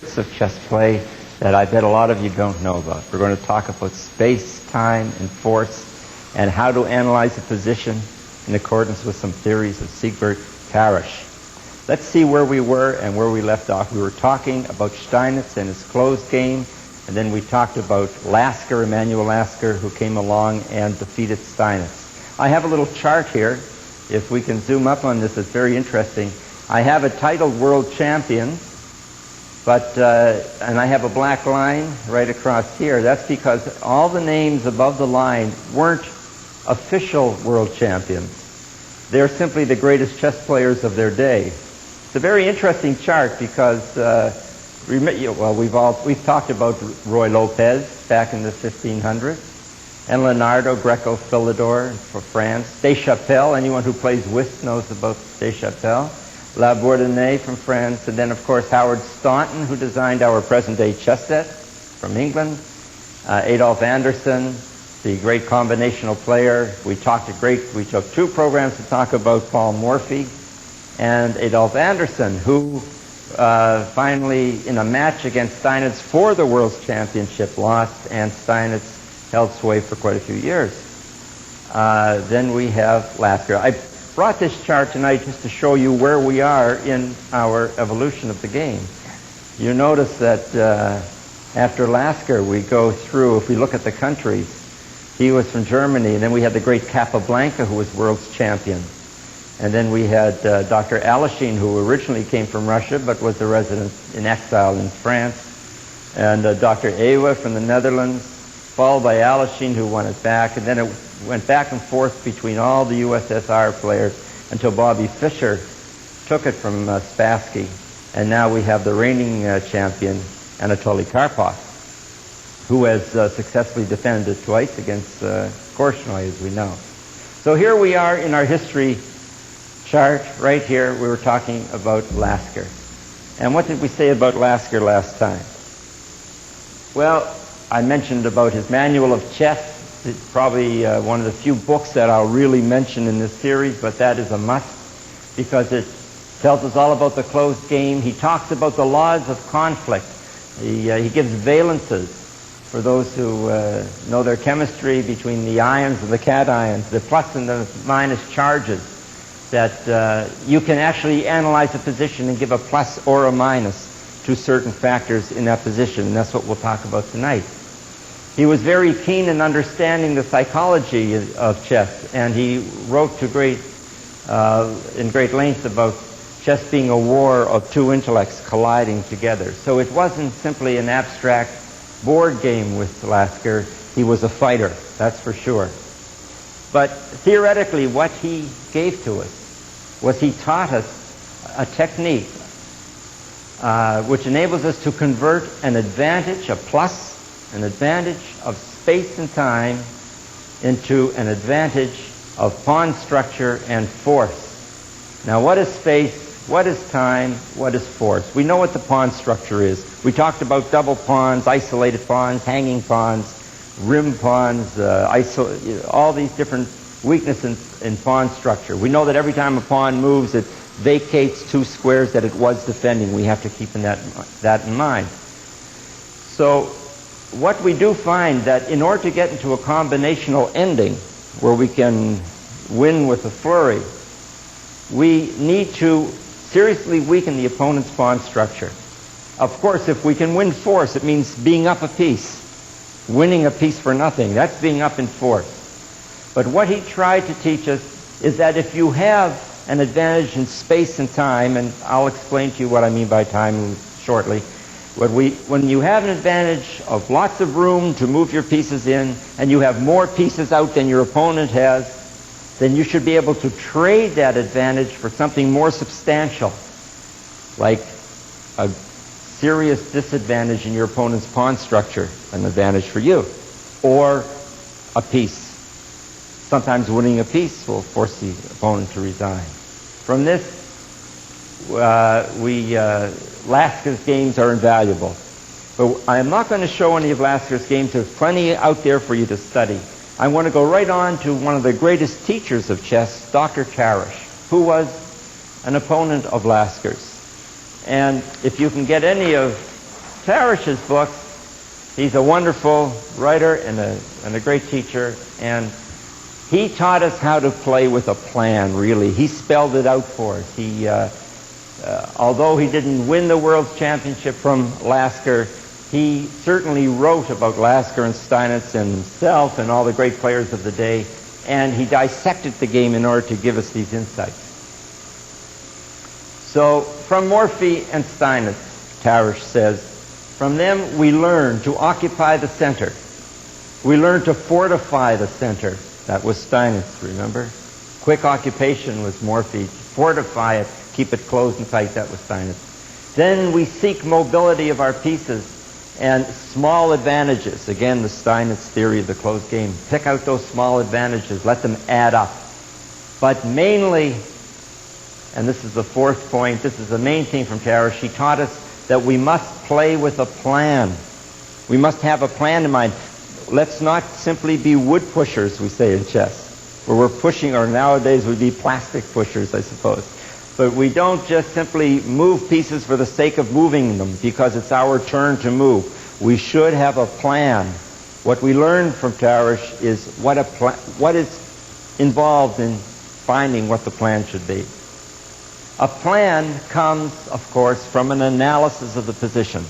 of chess play that I bet a lot of you don't know about. We're going to talk about space, time, and force, and how to analyze a position in accordance with some theories of Siegbert Tarrasch. Let's see where we were and where we left off. We were talking about Steinitz and his closed game, and then we talked about Lasker, Emanuel Lasker, who came along and defeated Steinitz. I have a little chart here. If we can zoom up on this, it's very interesting. I have a titled world champion, and I have a black line right across here. That's because all the names above the line weren't official world champions. They're simply the greatest chess players of their day. It's a very interesting chart because, we've talked about Roy Lopez back in the 1500s, and Leonardo Greco Philidor for France, Deschapelle. Anyone who plays whist knows about Deschapelle. La Bourdonnais from France, and then, of course, Howard Staunton, who designed our present-day chess set from England. Adolf Anderssen, the great combinational player. We took 2 programs to talk about Paul Morphy and Adolf Anderssen, who finally, in a match against Steinitz for the World's Championship, lost, and Steinitz held sway for quite a few years. Then we have Lasker. I brought this chart tonight just to show you where we are in our evolution of the game. You notice that after Lasker, we go through, if we look at the countries, he was from Germany, and then we had the great Capablanca, who was world's champion. And then we had Dr. Alekhine, who originally came from Russia, but was a resident in exile in France. And Dr. Ewa from the Netherlands, followed by Alekhine, who won it back. And then it went back and forth between all the USSR players until Bobby Fischer took it from Spassky. And now we have the reigning champion, Anatoly Karpov, who has successfully defended it twice against Korchnoi, as we know. So here we are in our history chart. Right here, we were talking about Lasker. And what did we say about Lasker last time? Well, I mentioned about his Manual of Chess. It's probably one of the few books that I'll really mention in this series, but that is a must because it tells us all about the closed game. He talks about the laws of conflict. He gives valences for those who know their chemistry between the ions and the cations, the plus and the minus charges, that you can actually analyze a position and give a plus or a minus to certain factors in that position, and that's what we'll talk about tonight. He was very keen in understanding the psychology of chess, and he wrote in great length about chess being a war of 2 intellects colliding together. So it wasn't simply an abstract board game with Lasker. He was a fighter, that's for sure. But theoretically, what he gave to us was he taught us a technique which enables us to convert an advantage, a plus, an advantage of space and time into an advantage of pawn structure and force. Now, what is space? What is time? What is force? We know what the pawn structure is. We talked about double pawns, isolated pawns, hanging pawns, rim pawns, all these different weaknesses in pawn structure. We know that every time a pawn moves, it vacates 2 squares that it was defending. We have to keep that in mind. So what we do find that in order to get into a combinational ending where we can win with a flurry, we need to seriously weaken the opponent's pawn structure. Of course, if we can win force, it means being up a piece, winning a piece for nothing. That's being up in force. But what he tried to teach us is that if you have an advantage in space and time, and I'll explain to you what I mean by time shortly, when you have an advantage of lots of room to move your pieces in, and you have more pieces out than your opponent has, then you should be able to trade that advantage for something more substantial, like a serious disadvantage in your opponent's pawn structure, an advantage for you, or a piece. Sometimes winning a piece will force the opponent to resign. From this, Lasker's games are invaluable. But I am not going to show any of Lasker's games. There's plenty out there for you to study. I want to go right on to one of the greatest teachers of chess, Dr. Tarrasch, who was an opponent of Lasker's. And if you can get any of Parrish's books, he's a wonderful writer and a great teacher, and he taught us how to play with a plan, really. He spelled it out for us. Although he didn't win the World's Championship from Lasker, he certainly wrote about Lasker and Steinitz and himself and all the great players of the day, and he dissected the game in order to give us these insights. So, from Morphy and Steinitz, Parrish says, from them we learn to occupy the center. We learn to fortify the center. That was Steinitz, remember? Quick occupation was Morphy. Fortify it, keep it closed and tight, that was Steinitz. Then we seek mobility of our pieces and small advantages. Again, the Steinitz theory of the closed game. Pick out those small advantages, let them add up. But mainly, and this is the fourth point, this is the main thing from Parrish, he taught us that we must play with a plan. We must have a plan in mind. Let's not simply be wood pushers, we say in chess, where we're pushing, or nowadays we'd be plastic pushers, I suppose. But we don't just simply move pieces for the sake of moving them because it's our turn to move. We should have a plan. What we learned from Parrish is what is involved in finding what the plan should be. A plan comes, of course, from an analysis of the position.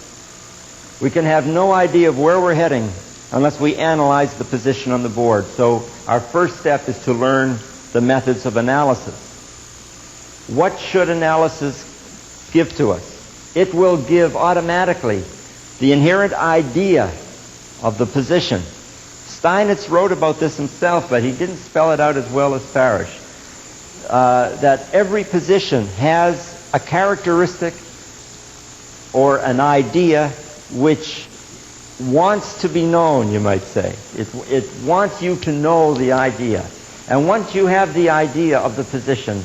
We can have no idea of where we're heading unless we analyze the position on the board. So our first step is to learn the methods of analysis. What should analysis give to us? It will give automatically the inherent idea of the position. Steinitz wrote about this himself, but he didn't spell it out as well as Parrish. That every position has a characteristic or an idea which wants to be known, you might say. It wants you to know the idea. And once you have the idea of the position,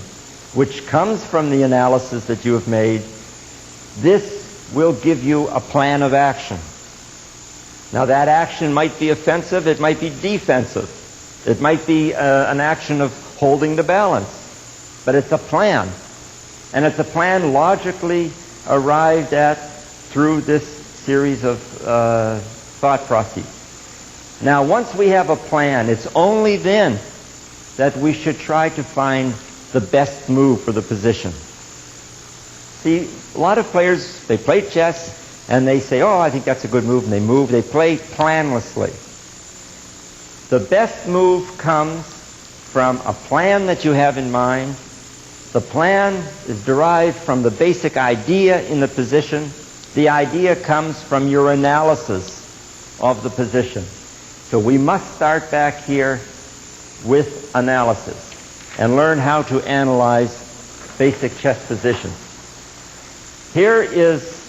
which comes from the analysis that you have made, this will give you a plan of action. Now that action might be offensive, it might be defensive. It might be an action of holding the balance. But it's a plan. And it's a plan logically arrived at through this series of thought processes. Now, once we have a plan, it's only then that we should try to find the best move for the position. See, a lot of players, they play chess, and they say, oh, I think that's a good move, and they move. They play planlessly. The best move comes from a plan that you have in mind. The plan is derived from the basic idea in the position. The idea comes from your analysis of the position. So we must start back here with analysis and learn how to analyze basic chess positions. Here is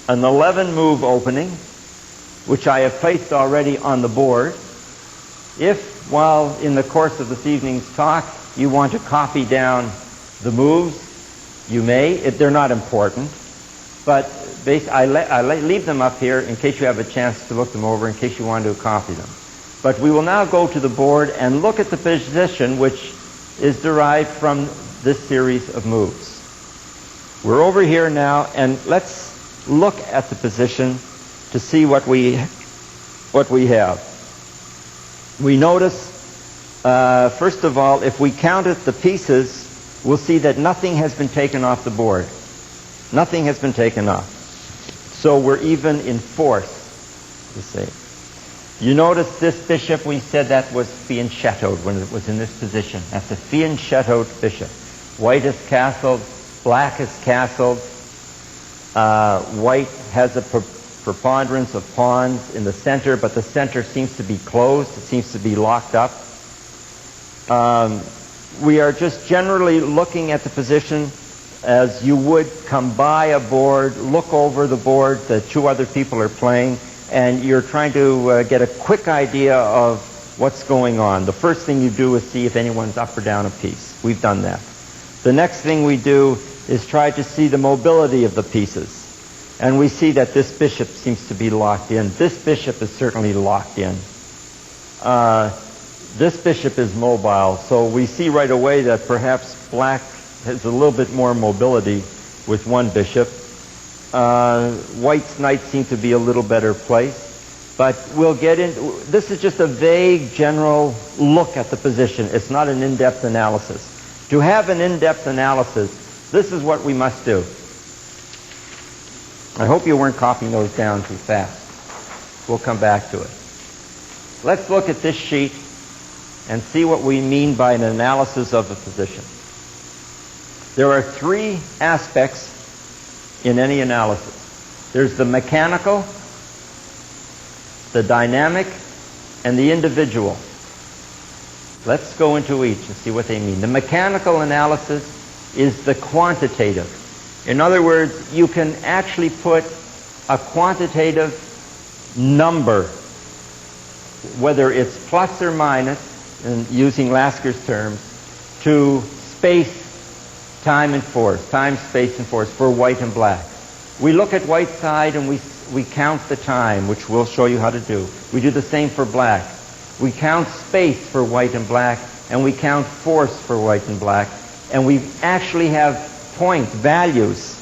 an 11-move opening, which I have placed already on the board. If, while in the course of this evening's talk, you want to copy down the moves, you may. They're not important, but I leave them up here in case you have a chance to look them over, in case you want to copy them. But we will now go to the board and look at the position which is derived from this series of moves. We're over here now, and let's look at the position to see what we have. We notice, first of all, if we counted the pieces, we'll see that nothing has been taken off the board. Nothing has been taken off. So we're even in force, you see. You notice this bishop, we said that was fianchettoed when it was in this position. That's a fianchettoed bishop. White is castled, black is castled. White has a preponderance of pawns in the center, but the center seems to be closed. It seems to be locked up. We are just generally looking at the position as you would come by a board, look over the board that two other people are playing, and you're trying to get a quick idea of what's going on. The first thing you do is see if anyone's up or down a piece. We've done that. The next thing we do is try to see the mobility of the pieces. And we see that this bishop seems to be locked in. This bishop is certainly locked in. This bishop is mobile, so we see right away that perhaps black has a little bit more mobility with one bishop. White's knights seem to be a little better placed, but we'll get into, this is just a vague general look at the position. It's not an in-depth analysis. To have an in-depth analysis, this is what we must do. I hope you weren't copying those down too fast. We'll come back to it. Let's look at this sheet and see what we mean by an analysis of a position. There are three aspects in any analysis. There's the mechanical, the dynamic, and the individual. Let's go into each and see what they mean. The mechanical analysis is the quantitative. In other words, you can actually put a quantitative number, whether it's plus or minus, and using Lasker's terms, to space, time, and force, time, space, and force for white and black. We look at white side and we count the time, which we'll show you how to do. We do the same for black. We count space for white and black, and we count force for white and black, and we actually have point values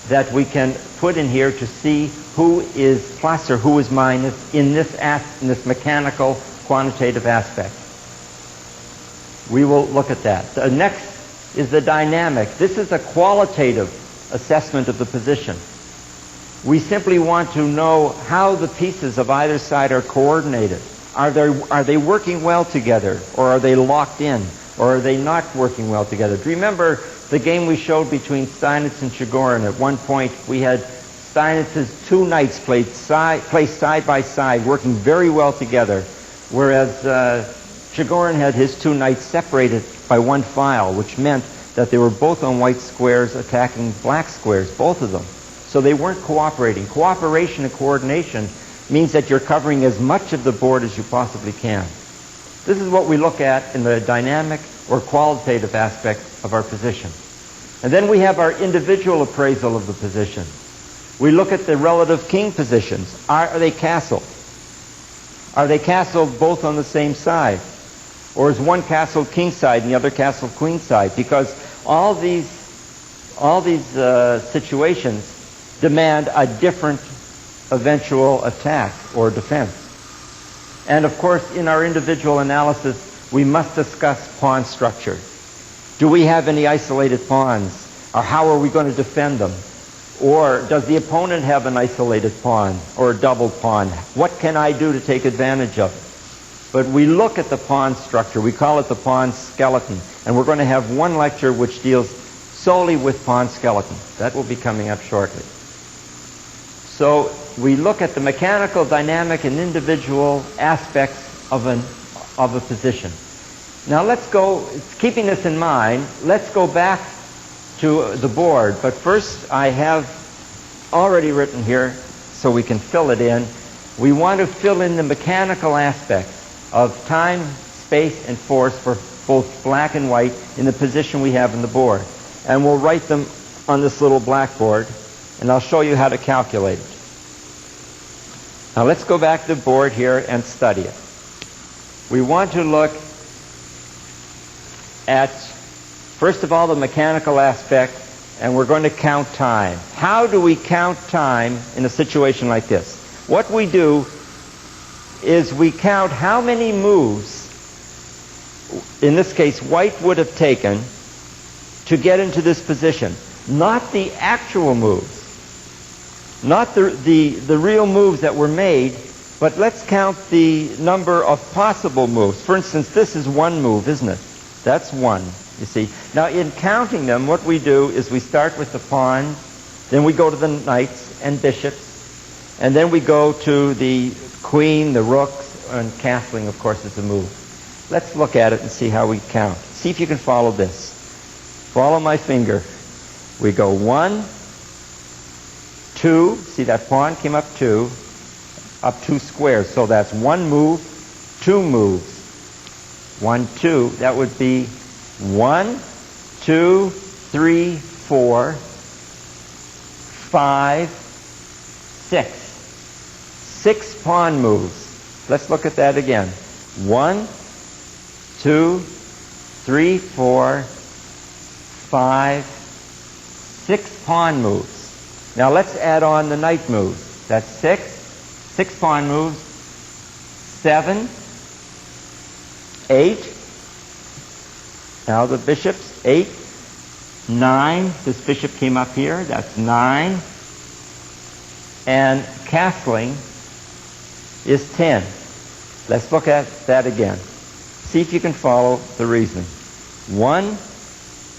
that we can put in here to see who is plus or who is minus in this mechanical quantitative aspect. We will look at that. The next is the dynamic. This is a qualitative assessment of the position. We simply want to know how the pieces of either side are coordinated. Are they working well together, or are they locked in, or are they not working well together? Do you remember the game we showed between Steinitz and Chigorin? At one point we had Steinitz's two knights placed side by side, working very well together, whereas Chigorin had his two knights separated by one file, which meant that they were both on white squares attacking black squares, both of them. So they weren't cooperating. Cooperation and coordination means that you're covering as much of the board as you possibly can. This is what we look at in the dynamic or qualitative aspect of our position. And then we have our individual appraisal of the position. We look at the relative king positions. Are they castled? Are they castled both on the same side? Or is one castled king side and the other castled queen side? Because all these situations demand a different eventual attack or defense. And of course, in our individual analysis, we must discuss pawn structure. Do we have any isolated pawns? Or how are we going to defend them? Or does the opponent have an isolated pawn or a double pawn? What can I do to take advantage of it? But we look at the pawn structure. We call it the pawn skeleton. And we're going to have one lecture which deals solely with pawn skeleton. That will be coming up shortly. So we look at the mechanical, dynamic, and individual aspects of a position. Now let's go, keeping this in mind, let's go back to the board. But first, I have already written here, so we can fill it in. We want to fill in the mechanical aspects of time, space, and force for both black and white in the position we have in the board. And we'll write them on this little blackboard, and I'll show you how to calculate it. Now let's go back to the board here and study it. We want to look at, first of all, the mechanical aspect, and we're going to count time. How do we count time in a situation like this? What we do is we count how many moves, in this case, white would have taken to get into this position. Not the actual moves. Not the real moves that were made, but let's count the number of possible moves. For instance, this is one move, isn't it? That's one, you see. Now, in counting them, what we do is we start with the pawns, then we go to the knights and bishops, and then we go to the queen, the rooks, and castling, of course, is a move. Let's look at it and see how we count. See if you can follow this. Follow my finger. We go 1, 2, see that pawn came up 2 squares. So that's one move, 2 moves. 1, 2, that would be 1, 2, 3, 4, 5, 6. 6 pawn moves. Let's look at that again. 1, 2, 3, 4, 5, 6 pawn moves. Now let's add on the knight moves. That's 6. 6 pawn moves. 7. 8. Now the bishops. 8. 9. This bishop came up here. That's 9. And castling is 10. Let's look at that again. See if you can follow the reasoning. 1,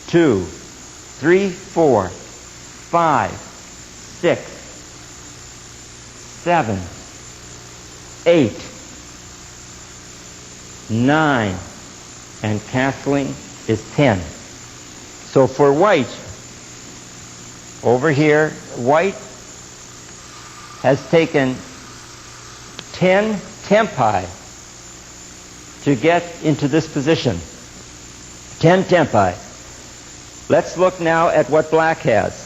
2, 3, 4, 5, 6, 7, 8, 9, and castling is 10. So for white, over here, white has taken 10 tempi to get into this position. 10 tempi. Let's look now at what black has.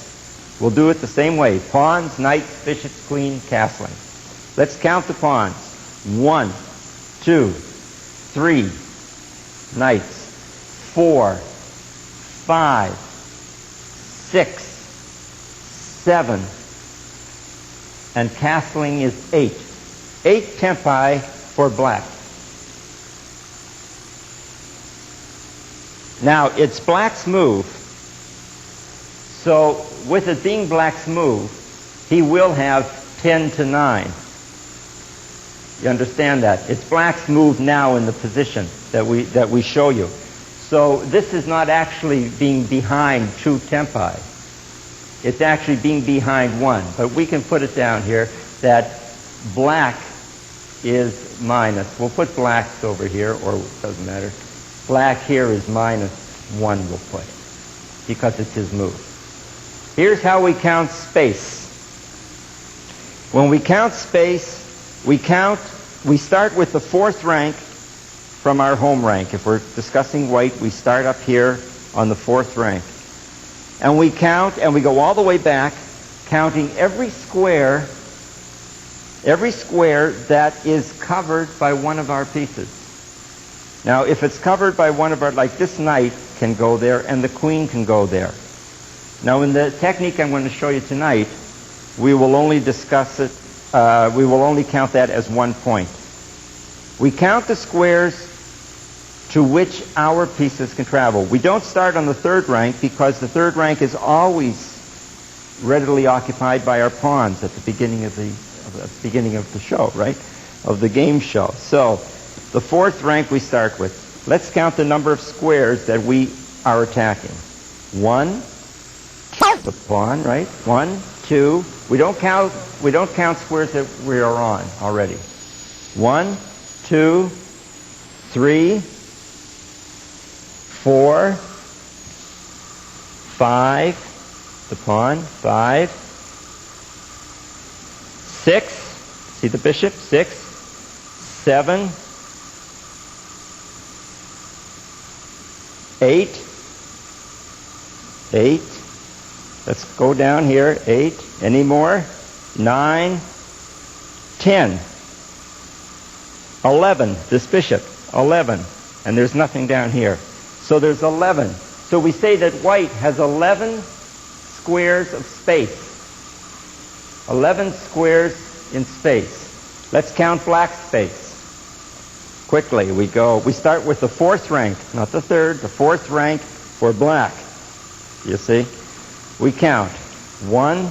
We'll do it the same way. Pawns, knights, bishops, queen, castling. Let's count the pawns. 1, 2, 3, knights. 4, 5, 6, 7, and castling is 8. 8 tempi for black. Now, it's black's move, so with it being black's move, he will have 10 to 9. You understand that? It's black's move now in the position that we show you. So this is not actually being behind 2 tempi. It's actually being behind 1. But we can put it down here that black is minus. We'll put blacks over here, or it doesn't matter. Black here is minus 1, we'll put, because it's his move. Here's how we count space. When we count space, we start with the 4th rank from our home rank. If we're discussing white, we start up here on the 4th rank. And we count, and we go all the way back, counting every square that is covered by one of our pieces. Now, if it's covered by one of our, like this knight can go there, and the queen can go there. Now, in the technique I'm going to show you tonight, we will only discuss it, we will only count that as 1 point. We count the squares to which our pieces can travel. We don't start on the 3rd rank because the 3rd rank is always readily occupied by our pawns at the beginning of the show, right? Of the game show. So the 4th rank we start with. Let's count the number of squares that we are attacking. 1, the pawn, right? 1, 2. We don't count squares that we are on already. 1, 2, 3, 4, 5, the pawn, 5, 6, see the bishop, 6, 7, 8, 8, let's go down here, 8, any more? 9, 10, 11, this bishop, 11, and there's nothing down here. So there's 11. So we say that white has 11 squares of space. 11 squares in space. Let's count black space. Quickly, we start with the 4th rank, not the 3rd, the 4th rank for black. You see? We count 1,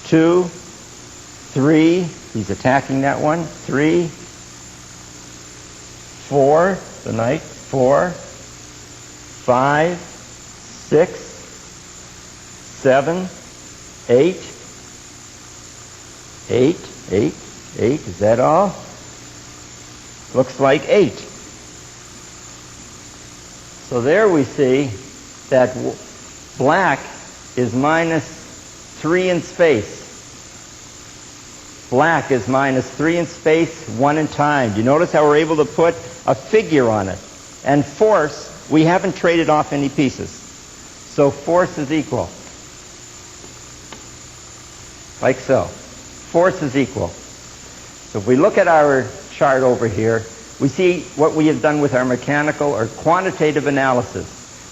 2, 3, he's attacking that one, 3, 4, the knight, 4, 5, 6, 7, 8, 8, 8, 8, is that all? Looks like 8. So there we see that black is minus 3 in space. Black is minus 3 in space, 1 in time. Do you notice how we're able to put a figure on it? And force, we haven't traded off any pieces. So force is equal. Like so. Force is equal. So if we look at our chart over here, we see what we have done with our mechanical or quantitative analysis.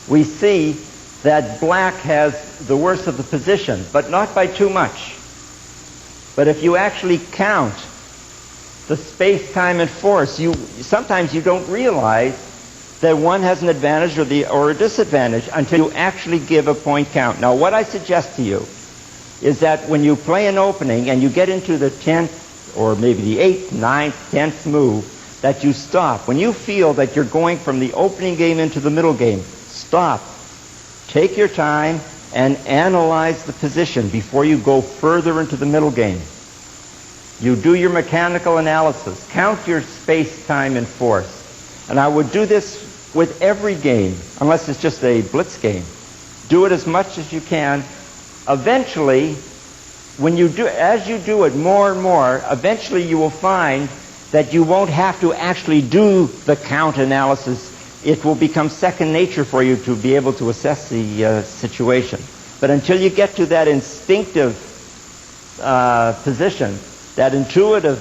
We see that black has the worst of the position, but not by too much. But if you actually count the space, time, and force, sometimes you don't realize that one has an advantage or a disadvantage until you actually give a point count. Now, what I suggest to you is that when you play an opening and you get into the 10th or maybe the 8th, 9th, 10th move, that you stop. When you feel that you're going from the opening game into the middle game, stop. Take your time and analyze the position before you go further into the middle game. You do your mechanical analysis. Count your space, time, and force. And I would do this with every game, unless it's just a blitz game. Do it as much as you can. Eventually, as you do it more and more, eventually you will find that you won't have to actually do the count analysis. It will become second nature for you to be able to assess the situation. But until you get to that instinctive position, that intuitive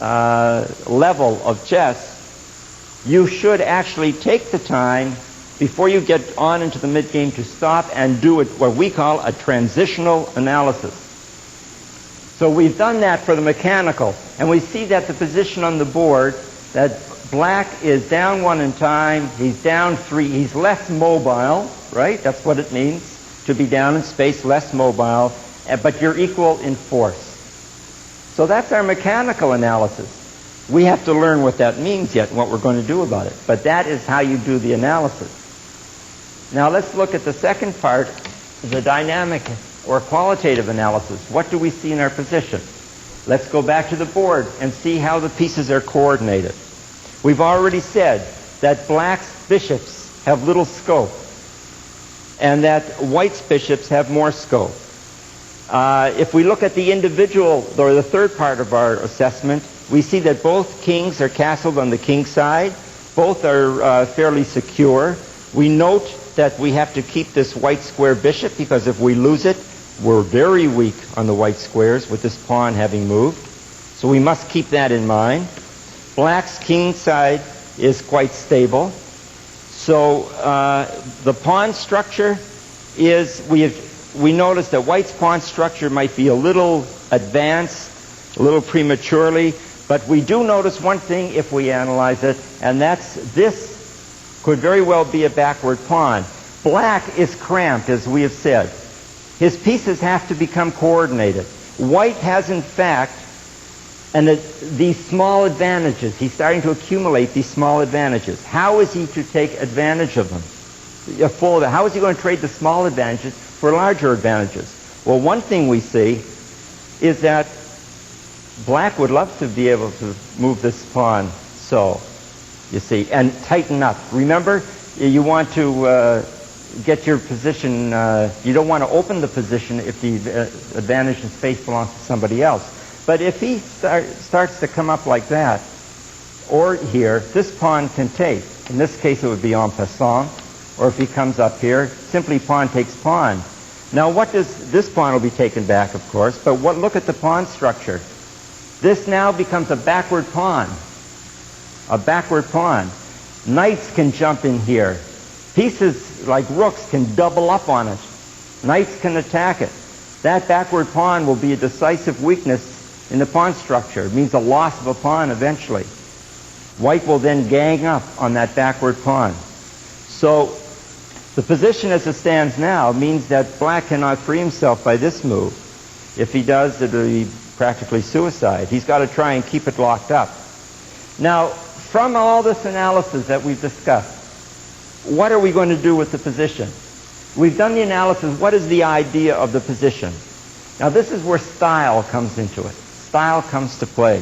level of chess, you should actually take the time before you get on into the mid-game to stop and do what we call a transitional analysis. So we've done that for the mechanical, and we see that the position on the board, that black is down 1 in time, he's down 3, he's less mobile, right? That's what it means, to be down in space, less mobile, but you're equal in force. So that's our mechanical analysis. We have to learn what that means yet and what we're going to do about it. But that is how you do the analysis. Now let's look at the second part, the dynamic or qualitative analysis. What do we see in our position? Let's go back to the board and see how the pieces are coordinated. We've already said that black's bishops have little scope and that white's bishops have more scope. If we look at the individual, or the third part of our assessment, we see that both kings are castled on the king side. Both are fairly secure. We note that we have to keep this white square bishop because if we lose it, we're very weak on the white squares with this pawn having moved. So we must keep that in mind. Black's king side is quite stable. So the pawn structure is, we notice that white's pawn structure might be a little advanced, a little prematurely, but we do notice one thing if we analyze it, and that's this could very well be a backward pawn. Black is cramped, as we have said. His pieces have to become coordinated. White has, in fact, these small advantages. He's starting to accumulate these small advantages. How is he to take advantage of them? How is he going to trade the small advantages for larger advantages? Well, one thing we see is that black would love to be able to move this pawn so, you see, and tighten up. Remember, you want to get your position, you don't want to open the position if the advantage in space belongs to somebody else. But if he starts to come up like that, or here, this pawn can take. In this case, it would be en passant. Or if he comes up here, simply pawn takes pawn. Now, this pawn will be taken back, of course, but look at the pawn structure. This now becomes a backward pawn. A backward pawn. Knights can jump in here. Pieces like rooks can double up on it. Knights can attack it. That backward pawn will be a decisive weakness in the pawn structure. It means a loss of a pawn eventually. White will then gang up on that backward pawn. So the position as it stands now means that black cannot free himself by this move. If he does, it will be practically suicide. He's got to try and keep it locked up. Now, from all this analysis that we've discussed, what are we going to do with the position? We've done the analysis. What is the idea of the position? Now, this is where style comes into it. Style comes to play.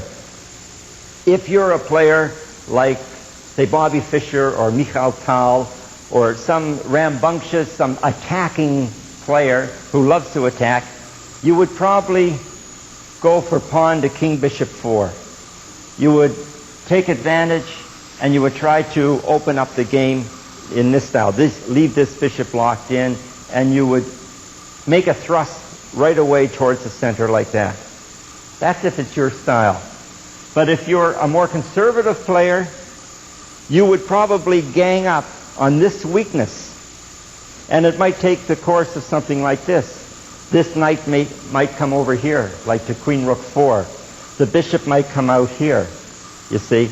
If you're a player like, say, Bobby Fischer or Michael Tal, or some rambunctious, some attacking player who loves to attack, you would probably go for pawn to king bishop 4. You would take advantage and you would try to open up the game in this style. Leave this bishop locked in, and you would make a thrust right away towards the center like that. That's if it's your style. But if you're a more conservative player, you would probably gang up on this weakness And it might take the course of something like this. This knight might come over here, like to Queen Rook 4. The bishop might come out here, you see.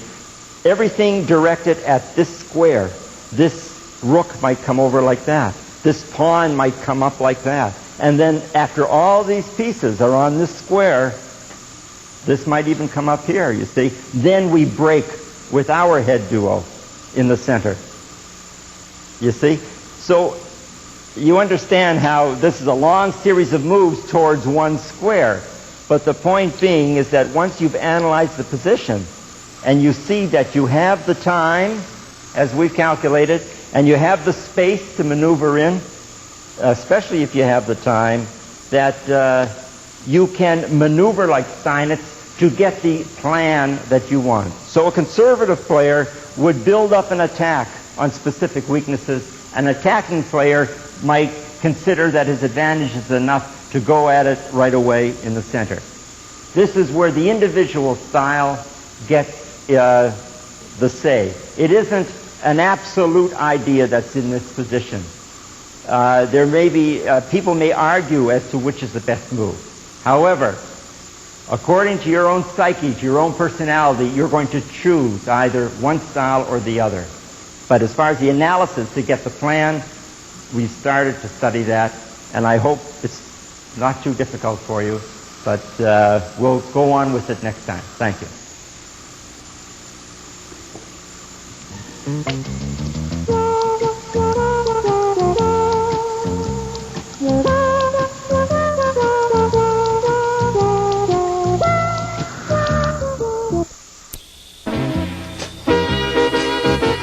Everything directed at this square. This rook might come over like that. This pawn might come up like that. And then after all these pieces are on this square, this might even come up here, you see. Then we break with our head duo in the center. You see? So you understand how this is a long series of moves towards one square. But the point being is that once you've analyzed the position and you see that you have the time, as we've calculated, and you have the space to maneuver in, especially if you have the time, that you can maneuver like Steinitz to get the plan that you want. So a conservative player would build up an attack on specific weaknesses. An attacking player might consider that his advantage is enough to go at it right away in the center. This is where the individual style gets the say. It isn't an absolute idea that's in this position. There may be, people may argue as to which is the best move. However, according to your own psyche, to your own personality, you're going to choose either one style or the other. But as far as the analysis to get the plan, we've started to study that, and I hope it's not too difficult for you, but we'll go on with it next time. Thank you.